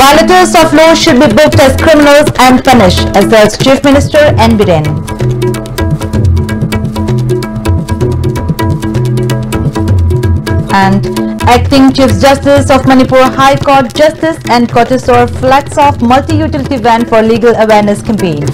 Violators of law should be booked as criminals and punished, asserts Chief Minister N. Biren. And Acting Chief Justice of Manipur High Court Justice N. Kottesar flags off multi-utility van for legal awareness campaign.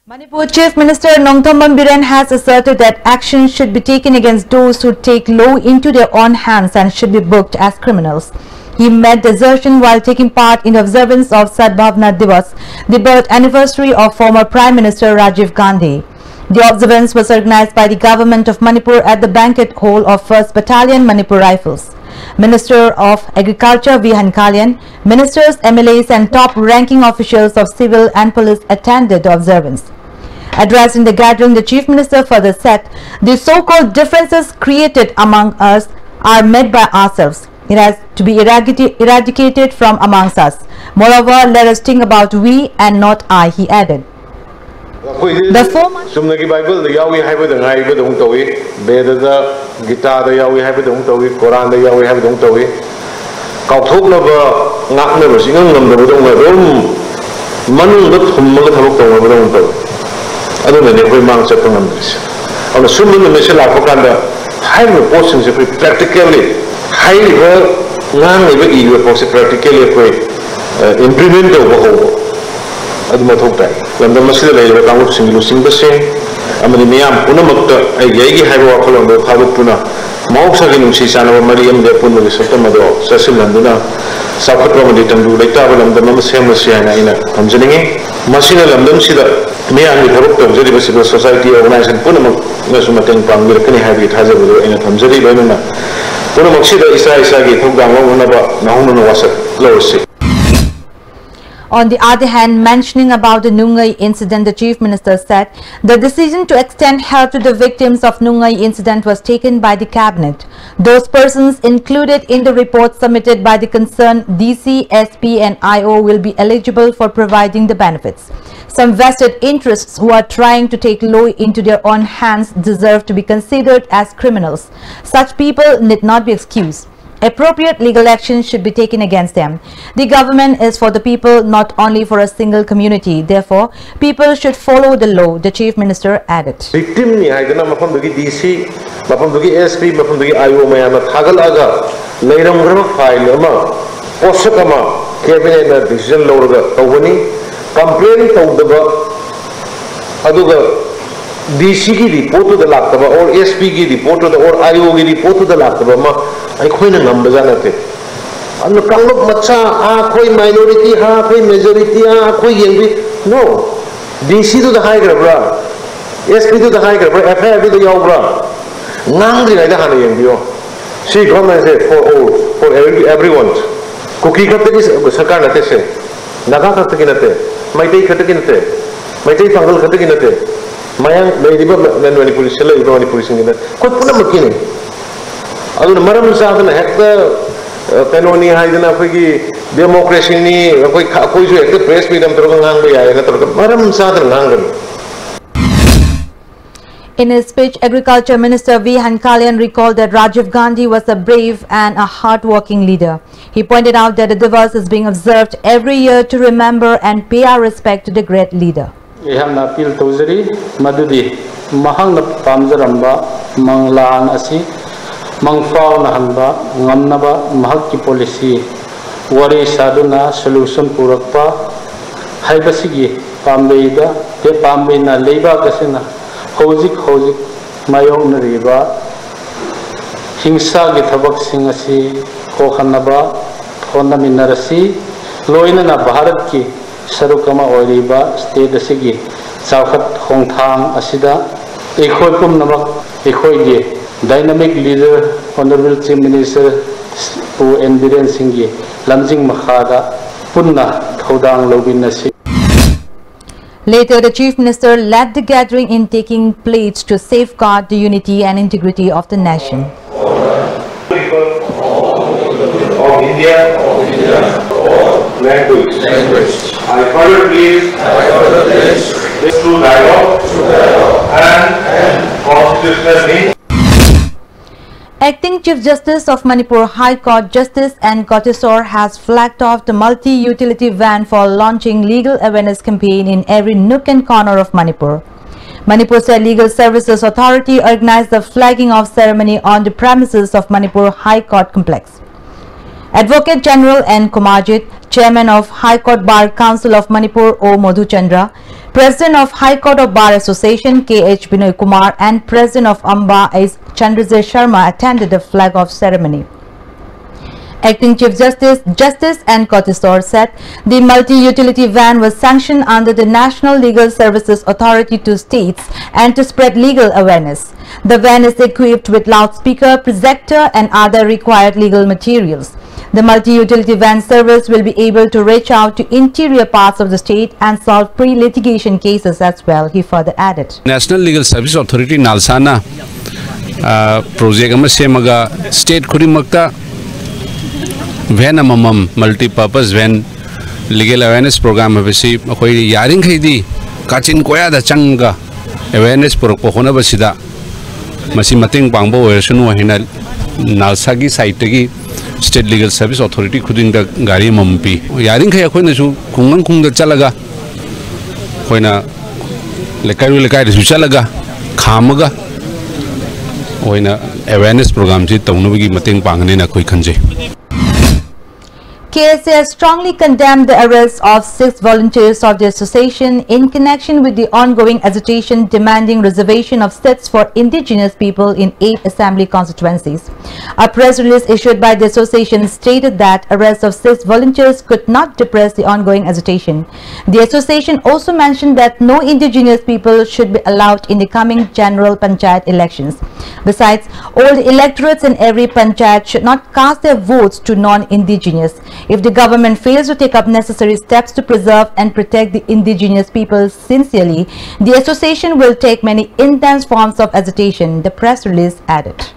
Manipur Chief Minister Nongthombam Biren has asserted that action should be taken against those who take law into their own hands and should be booked as criminals. He made the assertion while taking part in the observance of Sadbhavna Divas, the birth anniversary of former Prime Minister Rajiv Gandhi. The observance was organized by the government of Manipur at the banquet hall of 1st Battalion Manipur Rifles. Minister of Agriculture V. Hankalian, ministers, MLAs and top-ranking officials of civil and police attended the observance. Addressing the gathering, the Chief Minister further said, "The so-called differences created among us are made by ourselves. It has to be eradicated from amongst us. Moreover, let us think about we and not I," he added. The former Bible the Yawi have the Nai with Untowi, Beda the guitar the Yawi have the Untowi, Koran the Yawi have the Untowi. Kautok never not never sing them the room. Manu looked from Mulatu. I don't know if we manage to remember this. On the Suman the Michelle Apocanda, high portions of it practically, highly well, none of it you practically implement over whole. Admatota. When the Masila lay out sing the same, Amaniam, Punamata, a Yagi Hagwakal on the Havapuna, Mausaginum Sisana, Mariam, the Puna, Satamado, Sasim Landuna, Sapatramadi, and Dulatabal, and the Namasam Siana, Tanzania, Masina Lamdam Sida. Me and the Haruk of Civil Society organized in Punam, Nasumatin Pang, Mirkani Habit has in a Tamzari Benuna. Punamoxida Isagi, Tunga, Nahuna was a lower sick. On the other hand, mentioning about the Nungai incident, the Chief Minister said the decision to extend help to the victims of Nungai incident was taken by the Cabinet. Those persons included in the report submitted by the concerned DC, SP and IO will be eligible for providing the benefits. Some vested interests who are trying to take law into their own hands deserve to be considered as criminals. Such people need not be excused. Appropriate legal action should be taken against them. The government is for the people, not only for a single community. Therefore, people should follow the law, the Chief Minister added. Victim ni haidana mafam dugi DC, mafam dugi SP, mafam dugi IO mayana thagal aga leiram grama file ama posak ama cabinet na decision lawraga tawani complaint tawdaba aduga DC की report तो दलातबा और SP की report तो और IO की report तो दलातबा मा आई कोई न नंबर जाना थे अन्य कांगलोग मच्चा कोई माइनॉरिटी कोई मेजॉरिटी कोई ये भी नो DC तो दिखाई कर रहा SP तो दिखाई कर रहा FIR भी तो याव रहा नांग दिखाई दिखाने ये भी हो सी गवर्नमेंट से for all for everyone कुकी करते की सरकार नते से नगा करते की नते माइटे करते की नते माइटे फंगल करते की नते Mayang dari riba Manipur sila riba Manipur sini, kau pun nak begini. Aduh, maram sah tu nak hekta penoni hai tu nak pergi demokrasi ni, kau itu hekta press freedom terus ngang bayar, na terus maram sah tu ngang. In his speech, Agriculture Minister V. Hankalian recalled that Rajiv Gandhi was a brave and a hard-working leader. He pointed out that the Divas is being observed every year to remember and pay our respect to the great leader. Iham appeal tozari madudi mahang na pamjaramba manglan asi mangfau na hanba ngamnaba mahak ki policy wari saduna solution purakpa haibasigi pambeida te pambena leiba kasena hojik mayong na riba hingsa gi thabak sing asi kokhanaba thonna minarasi loina na bharat ki Sarukama Oriba, State the Sigi, Saukat Hong Tang, Asida, Ekhoikum Namak, Ekhoigi, Dynamic Leader, Honorable Chief Minister, who Biren Singhi, Lamjing Mahada, Punna, Thodang Lobinasi. Later, the Chief Minister led the gathering in taking pledge to safeguard the unity and integrity of the nation. Of India, language. I further pledge through dialogue and constitutional means. Acting Chief Justice of Manipur High Court Justice N. Kotisor has flagged off the multi-utility van for launching legal awareness campaign in every nook and corner of Manipur. Manipur State Legal Services Authority organized the flagging off ceremony on the premises of Manipur High Court Complex. Advocate General N. Kumarjit, Chairman of High Court Bar Council of Manipur O. Madhuchandra, President of High Court of Bar Association K.H. Binoy Kumar and President of Amba S. Chandrajay Sharma attended the flag-off ceremony. Acting Chief Justice N. Kotisor said the multi-utility van was sanctioned under the National Legal Services Authority to states and to spread legal awareness. The van is equipped with loudspeaker, projector and other required legal materials. The multi-utility van service will be able to reach out to interior parts of the state and solve pre-litigation cases as well, he further added. National Legal Service Authority Nalsana project semaga state Kurimakta van amam multi-purpose van legal awareness program habisi akoi yaring khaidi kachin koya da changa awareness purokona basida masi mating pangbo oresunu hina nalsagi site gi State Legal Service Authority khuding da gari mampi yaring khai akoi na su kungang kung da chalaga koina lekai da su chalaga khamaga oina awareness program ji tawnu gi mating pangne na koi khanje. KSA has strongly condemned the arrest of 6 volunteers of the association in connection with the ongoing agitation demanding reservation of seats for indigenous people in 8 assembly constituencies. A press release issued by the association stated that arrest of 6 volunteers could not depress the ongoing agitation. The association also mentioned that no indigenous people should be allowed in the coming general panchayat elections. Besides, all the electorates in every panchayat should not cast their votes to non-indigenous. If the government fails to take up necessary steps to preserve and protect the indigenous people sincerely, the association will take many intense forms of agitation, the press release added.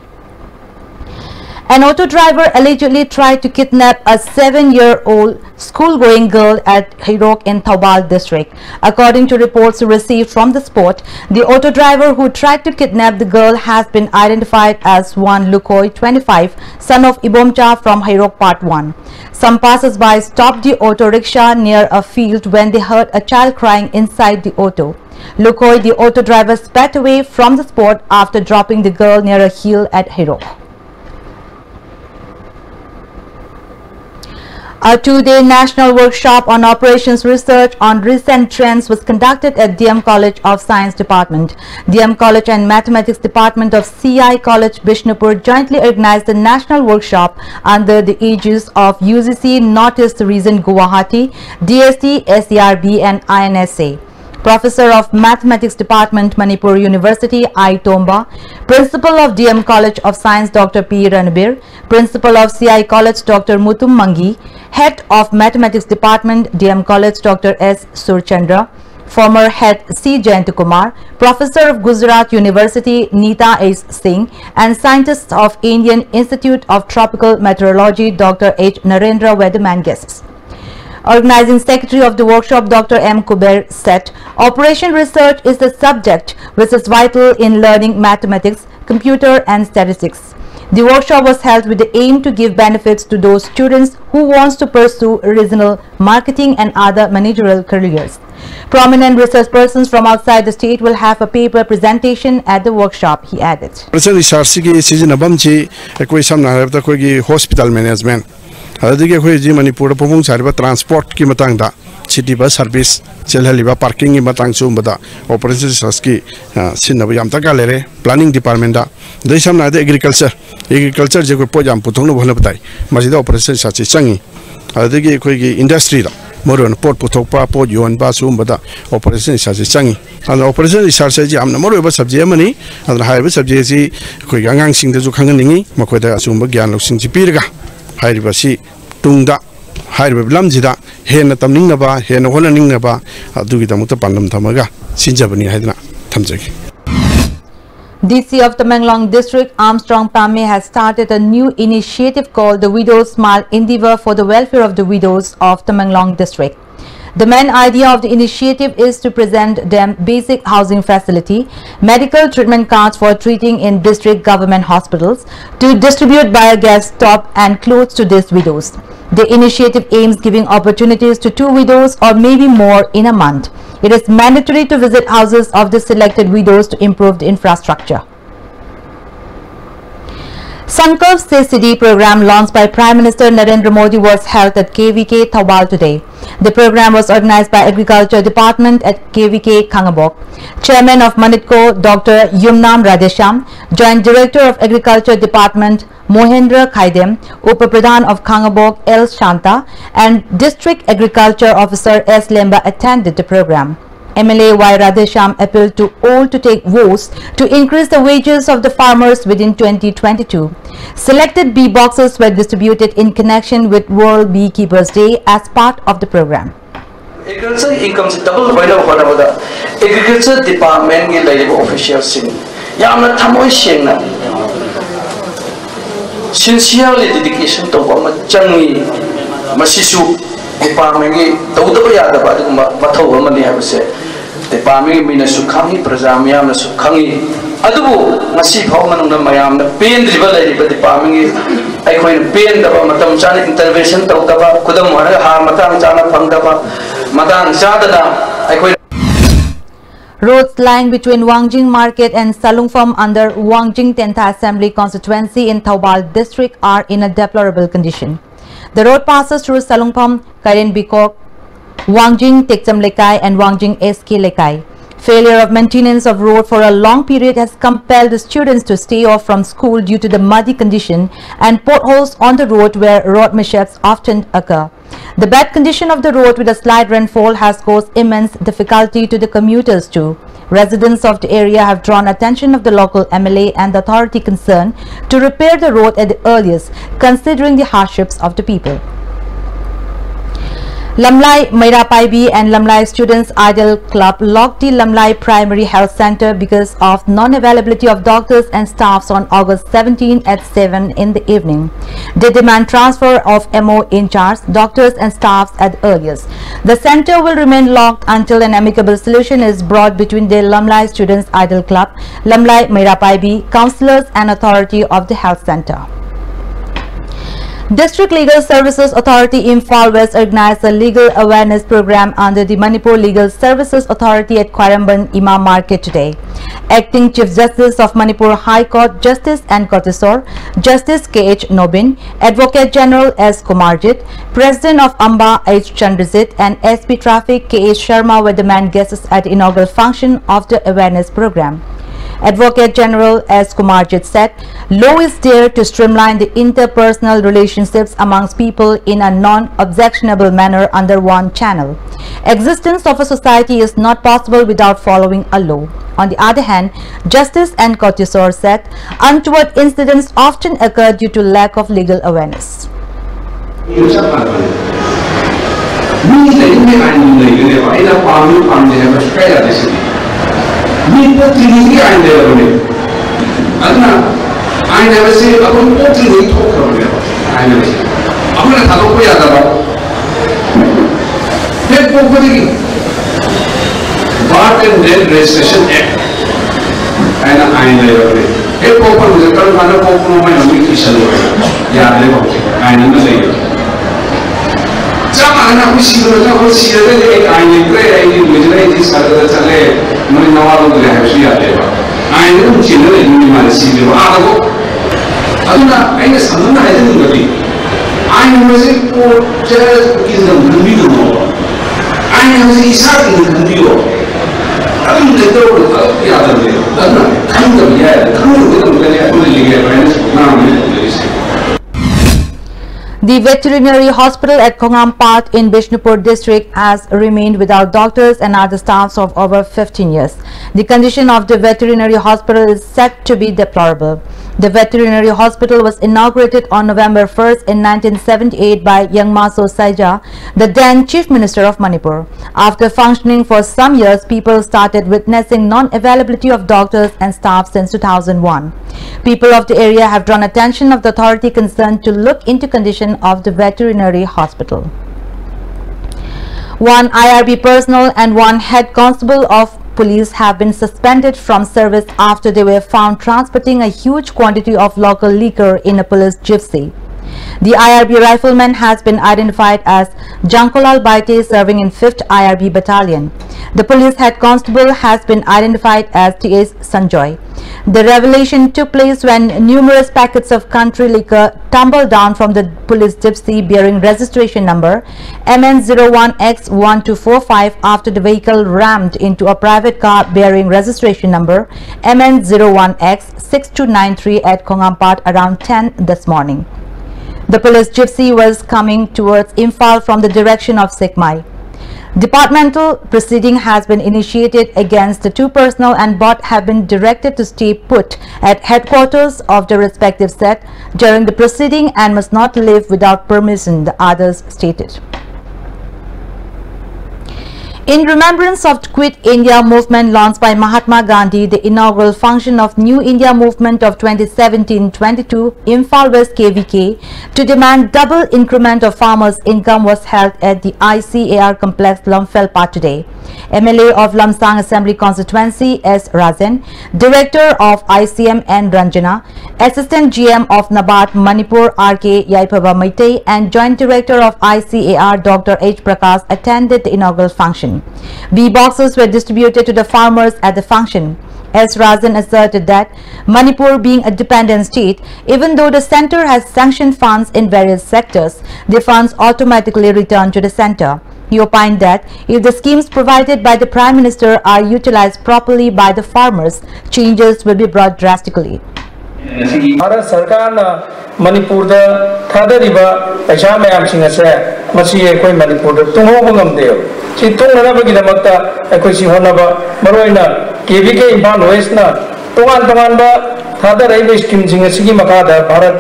An auto driver allegedly tried to kidnap a 7-year-old school-going girl at Hairok in Thoubal district. According to reports received from the spot, the auto driver who tried to kidnap the girl has been identified as one Lukoy, 25, son of Ibomcha from Hairok Part 1. Some passers-by stopped the auto rickshaw near a field when they heard a child crying inside the auto. Lukoy, the auto driver, sped away from the spot after dropping the girl near a hill at Hairok. A 2-day national workshop on operations research on recent trends was conducted at DM College of Science Department. DM College and Mathematics Department of CI College Bishnupur jointly organized the national workshop under the aegis of UGC Northeast Region Guwahati, DST, SERB and INSA. Professor of Mathematics Department, Manipur University, I. Tomba, Principal of DM College of Science, Dr. P. Ranbir, Principal of CI College, Dr. Mutum Mangi, Head of Mathematics Department, DM College, Dr. S. Surchandra, former Head C. Jayantakumar, Professor of Gujarat University, Neeta S. Singh, and Scientist of Indian Institute of Tropical Meteorology, Dr. H. Narendra Weatherman guests. Organizing Secretary of the workshop, Dr. M. Kuber, said, Operation research is the subject which is vital in learning mathematics, computer and statistics. The workshop was held with the aim to give benefits to those students who want to pursue regional marketing and other managerial careers. Prominent research persons from outside the state will have a paper presentation at the workshop, he added. Hospital management. Manipur transport ki matangda city bus service chelhaliba parking ki matang chumbada operations saski sinnabu yam takalere planning department da desamna agriculture je ko pojam puthongno bhona batai masida operations sachi changi adigi khoi industry da moron port puthokpa pot yon ba chumbada operations sachi changi and operation research ji amna moro ba subject mani and high subject ji khoi gangang sing da ju khanganingi makoida chumba gyan loksing ji piraga Hairibasi Tungda Hairiblamjida Hena Tamninaba Hena Honaninaba Dugitamuta Pandam Tamaga Sinjabani Hadna Tamjaki. DC of Tamenglong District Armstrong Pame has started a new initiative called the Widows Smile Endeavor for the welfare of the widows of Tamenglong District. The main idea of the initiative is to present them basic housing facility, medical treatment cards for treating in district government hospitals, to distribute biogas stove and clothes to these widows. The initiative aims giving opportunities to 2 widows or maybe more in a month. It is mandatory to visit houses of the selected widows to improve the infrastructure. Sankalp Se Siddhi program launched by Prime Minister Narendra Modi was held at KVK Thoubal today. The program was organized by Agriculture Department at KVK Khangabok. Chairman of Manitco, Dr. Yumnam Radhesham, Joint Director of Agriculture Department Mohendra Khaidem, Upapradhan of Khangabok L. Shanta, and District Agriculture Officer S. Lemba attended the program. MLA Y. Radhesham appealed to all to take votes to increase the wages of the farmers within 2022. Selected bee boxes were distributed in connection with World Beekeepers Day as part of the program. Agriculture income double Agriculture Department officials yamna thamoi sengna sincerely dedication to changi masisu department gi tawdaba yadaba aduguma mathau amani habse department mina sukhangi prajamya na sukhangi adubu ngasi phau manungna mayam na pen driba laiba department gi aikhoin pen daba matam chana intervention tawdaba kudam hara ha matang chana phangdaba matang chadana aikhoin. Roads lying between Wangjing Market and Salungpham under Wangjing Tenta Assembly constituency in Thoubal district are in a deplorable condition. The road passes through Salungpham, Karen Bikok, Wangjing Tekcham Lekai and Wangjing SK Lekai. Failure of maintenance of road for a long period has compelled the students to stay off from school due to the muddy condition and potholes on the road where road mishaps often occur. The bad condition of the road with a slight rainfall has caused immense difficulty to the commuters too. Residents of the area have drawn attention of the local MLA and the authority concerned to repair the road at the earliest, considering the hardships of the people. Lamlai Mairapaibi and Lamlai Students Idol Club locked the Lamlai Primary Health Center because of non-availability of doctors and staffs on August 17 at 7 in the evening. They demand transfer of MO in charge, doctors and staffs at the earliest. The center will remain locked until an amicable solution is brought between the Lamlai Students Idol Club, Lamlai Mairapaibi, councillors and authority of the health center. District Legal Services Authority Imphal West organized a legal awareness program under the Manipur Legal Services Authority at Khwairambon Imam Market today. Acting Chief Justice of Manipur High Court Justice N. Kotisor, Justice K.H. Nobin, Advocate General S. Kumarjit, President of Amba H. Chandrazit and SP Traffic K.H. Sharma were the main guests at the inaugural function of the awareness program. Advocate General S. Kumarjit said, law is there to streamline the interpersonal relationships amongst people in a non-objectionable manner under one channel. Existence of a society is not possible without following a law. On the other hand, Justice N. Kotisor said, untoward incidents often occur due to lack of legal awareness. I never say about openly talk about it. I never say. I'm going to talk about it. Birth and Death Registration Act. And I never say. If open was a current kind of open my only issue. Yeah, I never say. Sama we see the I never say. This other I don't generally my civil I guess I'm not identity. I was for just is the video. I was exactly the video. I don't know the other way. Come to me, The veterinary hospital at Khongampat in Bishnupur district has remained without doctors and other staffs of over 15 years. The condition of the veterinary hospital is said to be deplorable. The veterinary hospital was inaugurated on November 1st in 1978 by Yangmaso Saija, the then Chief Minister of Manipur. After functioning for some years, people started witnessing non-availability of doctors and staff since 2001. People of the area have drawn attention of the authority concerned to look into condition of the veterinary hospital. One IRB personnel and one head constable of police have been suspended from service after they were found transporting a huge quantity of local liquor in a police gypsy. The IRB rifleman has been identified as Jankolal Baite, serving in 5th IRB Battalion. The police head constable has been identified as T.S. Sanjoy. The revelation took place when numerous packets of country liquor tumbled down from the police gypsy bearing registration number MN01X1245 after the vehicle rammed into a private car bearing registration number MN01X6293 at Kongampat around 10 this morning. The police gypsy was coming towards Imphal from the direction of Sekmai. Departmental proceeding has been initiated against the two personnel and both have been directed to stay put at headquarters of the respective set during the proceeding and must not leave without permission, the others stated. In remembrance of the Quit India movement launched by Mahatma Gandhi, the inaugural function of New India Movement of 2017-22 Imphal West KVK to demand double increment of farmers' income was held at the ICAR complex Lumfelpa today. MLA of Lamsang Assembly Constituency S. Rajan, Director of ICM N. Ranjana, Assistant GM of Nabat Manipur R.K. Yaipaba Maitei and Joint Director of ICAR Dr. H. Prakash attended the inaugural function. B-boxes were distributed to the farmers at the function. S. Rajan asserted that Manipur being a dependent state, even though the centre has sanctioned funds in various sectors, the funds automatically return to the centre. He opined that if the schemes provided by the Prime Minister are utilized properly by the farmers, changes will be brought drastically. Bharat Sarkar na Manipur da thadariba paisa mayam sing ase masi ekoi Manipur da tunghoba ngamde si tungnana bagi damakta ekoi si honaba maroina KVK Imphal West na tongan ba thadarai scheme sing asigi makada Bharat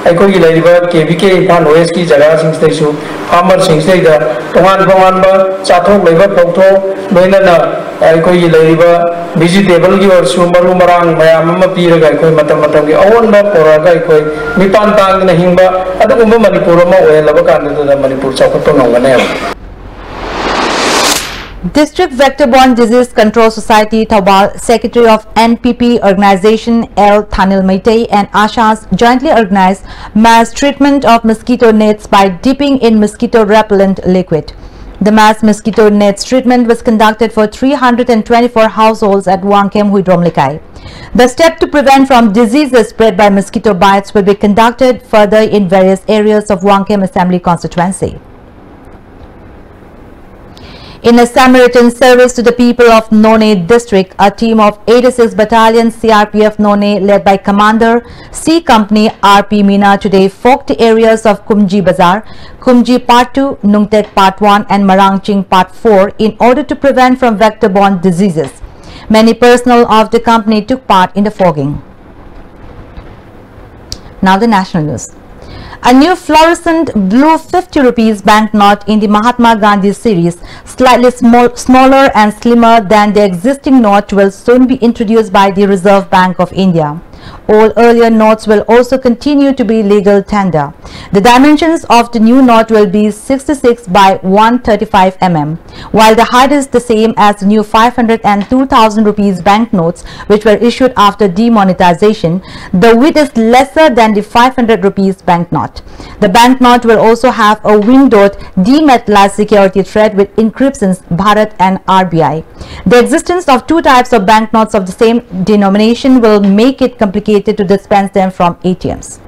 ekoi laiba KVK Imphal West ki jaga sing station farmer sing station da tongan ba chathok laiba phokto noina na ekoi laiba vegetable ki or sumaru marang mayam ma piraga ekoi matam ki awon ba poraga ekoi mipan tang na hingba adugumba Manipur ma oelaba kandu da Manipur chakto ngane. District Vector-Borne Disease Control Society Thobal, Secretary of NPP Organization L. Thanil Maitei and Ashas jointly organized mass treatment of mosquito nets by dipping in mosquito repellent liquid. The mass mosquito nets treatment was conducted for 324 households at Wangkem Huidromlikai. The step to prevent from diseases spread by mosquito bites will be conducted further in various areas of Wangkem Assembly constituency. In a Samaritan service to the people of None district, a team of 86 Battalion CRPF None led by Commander C Company RP Meena today forked the areas of Kumji Bazar, Kumji Part 2, Nungtek Part 1 and Marangching Part 4 in order to prevent from vector-borne diseases. Many personnel of the company took part in the fogging. Now the national news. A new fluorescent blue 50 rupees banknote in the Mahatma Gandhi series, slightly smaller and slimmer than the existing note, will soon be introduced by the Reserve Bank of India. All earlier notes will also continue to be legal tender. The dimensions of the new note will be 66 by 135 mm, while the height is the same as the new 500 and 2000 rupees banknotes which were issued after demonetization. The width is lesser than the 500 rupees banknote. The banknote will also have a windowed demetallized security thread with inscriptions Bharat and RBI. The existence of two types of banknotes of the same denomination will make it complicated to dispense them from ATMs.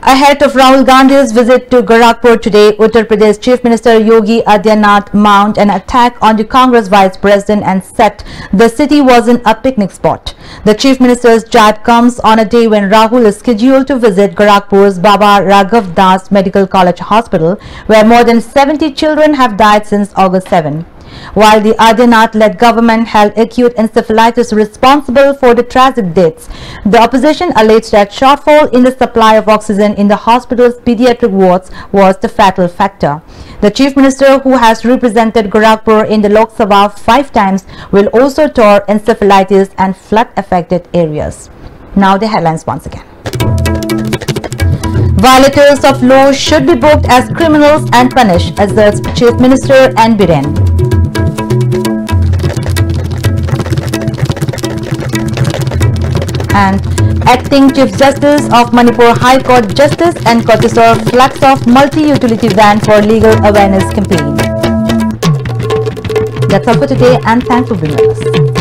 Ahead of Rahul Gandhi's visit to Gorakhpur today, Uttar Pradesh Chief Minister Yogi Adityanath mounted an attack on the Congress Vice President and said the city wasn't a picnic spot. The Chief Minister's jab comes on a day when Rahul is scheduled to visit Gorakhpur's Baba Raghav Das Medical College Hospital, where more than 70 children have died since August 7. While the Adityanath-led government held acute encephalitis responsible for the tragic deaths, the opposition alleged that shortfall in the supply of oxygen in the hospital's pediatric wards was the fatal factor. The Chief Minister, who has represented Gorakhpur in the Lok Sabha 5 times, will also tour encephalitis and flood-affected areas. Now the headlines once again. Violators of law should be booked as criminals and punished, asserts Chief Minister N. Biren. And Acting Chief Justice of Manipur High Court Justice N. Kotisar flags off multi-utility van for legal awareness campaign. That's all for today, and thanks for being with us.